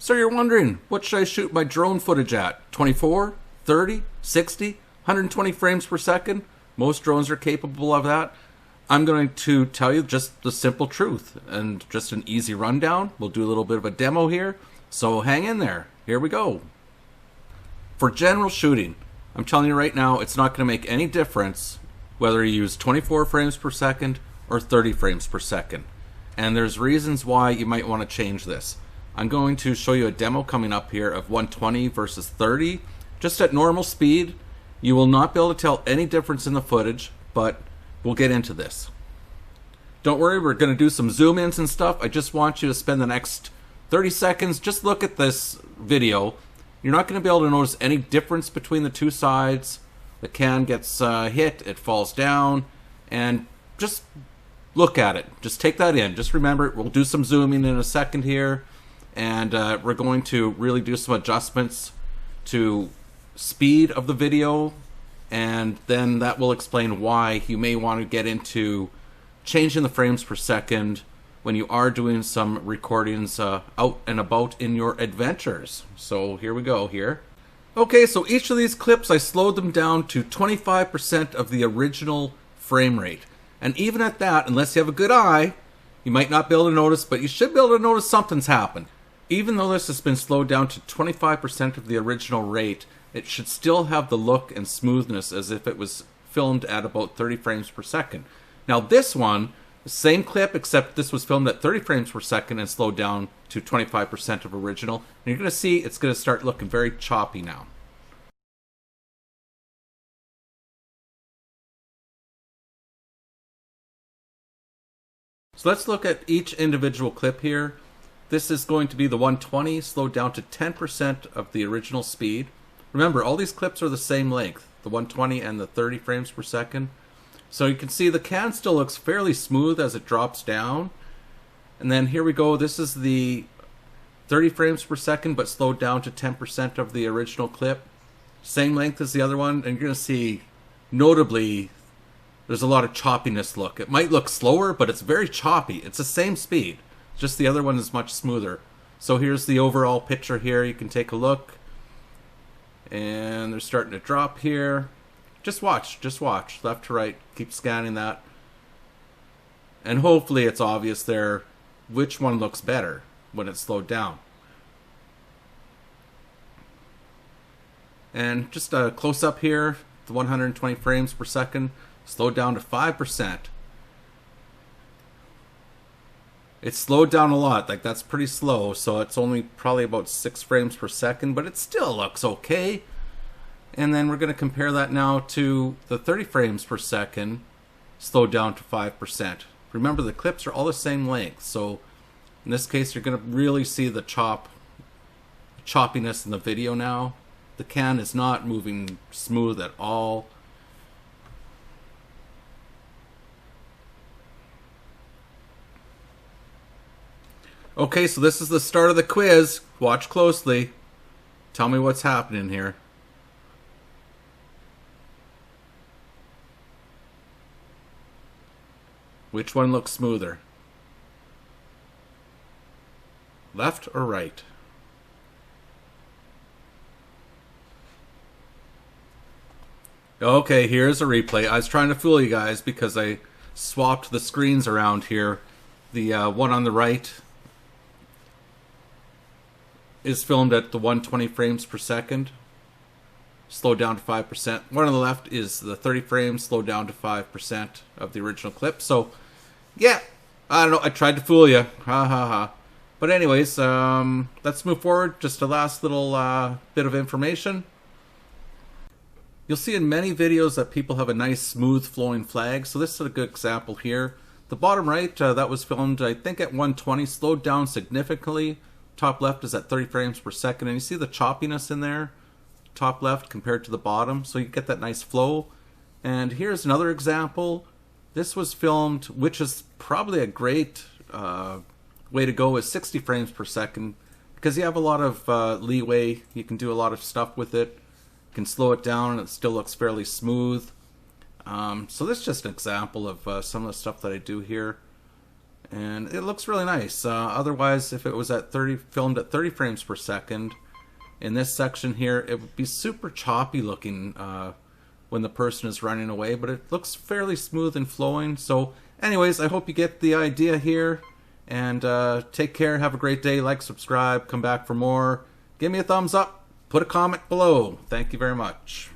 So you're wondering, what should I shoot my drone footage at? 24, 30, 60, 120 frames per second? Most drones are capable of that. I'm going to tell you just the simple truth and just an easy rundown. We'll do a little bit of a demo here, so hang in there. Here we go. For general shooting, I'm telling you right now, it's not going to make any difference whether you use 24 frames per second or 30 frames per second. And there's reasons why you might want to change this. I'm going to show you a demo coming up here of 120 versus 30. Just at normal speed, you will not be able to tell any difference in the footage, but we'll get into this. Don't worry, we're going to do some zoom ins and stuff. I just want you to spend the next 30 seconds, just look at this video. You're not going to be able to notice any difference between the two sides. The can gets hit, it falls down, and just look at it. Just take that in. Just remember, we'll do some zooming in a second here, and we're going to really do some adjustments to speed of the video, and then that will explain why you may want to get into changing the frames per second when you are doing some recordings out and about in your adventures. So here we go here. Okay, so each of these clips I slowed them down to 25% of the original frame rate. And even at that, unless you have a good eye, you might not be able to notice, but you should be able to notice something's happened. Even though this has been slowed down to 25% of the original rate, it should still have the look and smoothness as if it was filmed at about 30 frames per second. Now this one, the same clip, except this was filmed at 30 frames per second and slowed down to 25% of original. And you're going to see it's going to start looking very choppy now. So let's look at each individual clip here. This is going to be the 120 slowed down to 10% of the original speed. Remember, all these clips are the same length, the 120 and the 30 frames per second. So you can see the can still looks fairly smooth as it drops down. And then here we go, this is the 30 frames per second but slowed down to 10% of the original clip. Same length as the other one, and you're going to see notably there's a lot of choppiness look. It might look slower, but it's very choppy. It's the same speed, just the other one is much smoother. So here's the overall picture here. You can take a look. And they're starting to drop here. Just watch, left to right, keep scanning that. And hopefully it's obvious there which one looks better when it's slowed down. And just a close up here, the 120 frames per second, slowed down to 5%. It's slowed down a lot, like that's pretty slow, so it's only probably about 6 frames per second, but it still looks okay. And then we're going to compare that now to the 30 frames per second, slowed down to 5%. Remember, the clips are all the same length, so in this case you're going to really see the choppiness in the video now. The can is not moving smooth at all. Okay, so this is the start of the quiz. Watch closely. Tell me what's happening here. Which one looks smoother? Left or right? Okay, here's a replay. I was trying to fool you guys because I swapped the screens around here. The one on the right is filmed at the 120 frames per second, slowed down to 5%. One on the left is the 30 frames, slowed down to 5% of the original clip. So, yeah, I don't know, I tried to fool you. Ha ha ha. But anyways, let's move forward. Just a last little bit of information. You'll see in many videos that people have a nice smooth flowing flag. So this is a good example here. The bottom right, that was filmed, I think, at 120, slowed down significantly. Top left is at 30 frames per second, and you see the choppiness in there, top left compared to the bottom, so you get that nice flow. And here's another example. This was filmed, which is probably a great way to go, is 60 frames per second, because you have a lot of leeway. You can do a lot of stuff with it. You can slow it down and it still looks fairly smooth. So this is just an example of some of the stuff that I do here. and it looks really nice. Otherwise, if it was at filmed at 30 frames per second, in this section here, it would be super choppy looking when the person is running away, but it looks fairly smooth and flowing. So anyways, I hope you get the idea here, and take care, have a great day, like, subscribe, come back for more, give me a thumbs up, put a comment below. Thank you very much.